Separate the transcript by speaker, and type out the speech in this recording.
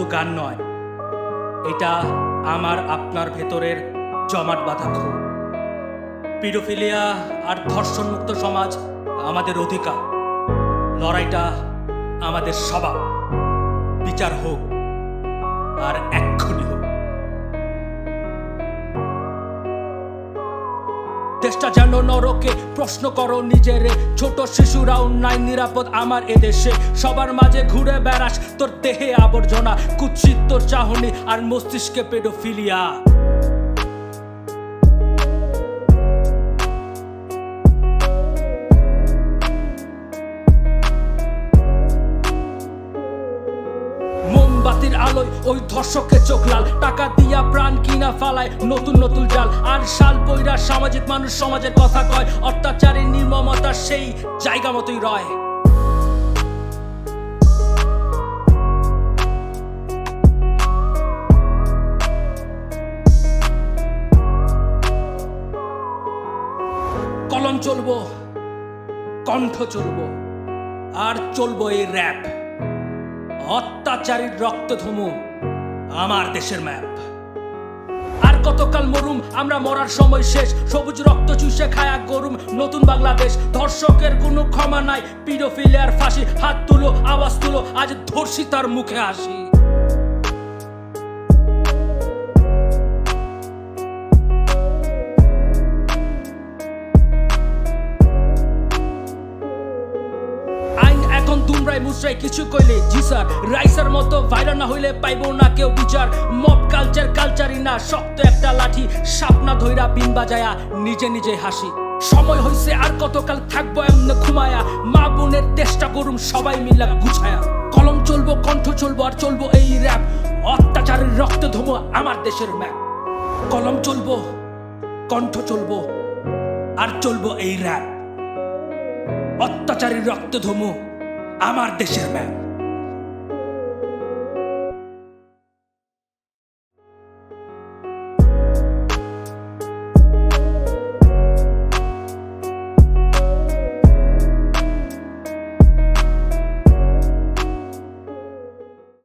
Speaker 1: শুধু গান নয়, এটা আমার আপনার ভেতরের জমাট বাঁধা ক্ষোভ। পিডোফিলিয়া আর ধর্ষণমুক্ত সমাজ আমাদের অধিকার। লড়াইটা আমাদের সবার। বিচার হোক, আর এক্ষুনি হোক। দেশটা যেন নরকে, প্রশ্ন করো নিজেরে। ছোট শিশুরাও নাই নিরাপদ আমার এদেশে। সবার মাঝে ঘুরে বেড়াস, তোর দেহে আবর্জনা, কুৎসিত তোর চাহনি আর মস্তিষ্কে পেডোফিলিয়া। মোমবাতির আলোয় ওই ধর্ষককে চোখ লাল, টাকা দিয়া প্রাণ কিনা ফালায় নতুন নতুন জাল। আর শাল পইরা সামাজিক মানুষ সমাজের কথা কয়, অত্যাচারী নির্মমতা সেই জায়গা মতোই রয়। কলম চলবো, কণ্ঠ চলবো, আর চলবো এই র‍্যাপ। অত্যাচারীর রক্তধমু আমার দেশের ম্যাপ। আর কতকাল মরুম আমরা, মরার সময় শেষ। সবুজ রক্ত চুষে খায়া গরুম নতুন বাংলাদেশ। ধর্ষকের কোনো ক্ষমা নাই, পিডোফিলিয়ার ফাঁসি। হাত তুলো, আওয়াজ তুলো, আজ ধর্ষিতার মুখে হাসি। দুমরাই মুসরাই কিছু কইলে জি স্যার, রাইসার মতো ভাইরাল না হইলে পাইবো না কেউ বিচার। মব কালচারই না, শক্ত একটা লাঠি। সাপ না ধইরা বিন বাজায়া নিজে নিজে হাসি। সময় হইছে আর কতকাল থাকবো এমনে ঘুমায়া। মা বোনের দেশটা গরুম সবাই মিলা গুছায়া। কলম চলবো, কণ্ঠ চলবো, আর চলবো এই র‍্যাপ। অত্যাচারের রক্ত ধমু আমার দেশের ম্যাপ। কলম চলবো, কণ্ঠ চলবো, আর চলবো এই র‍্যাপ। অত্যাচারের রক্ত ধমু আমার দেশের ম্যাপ।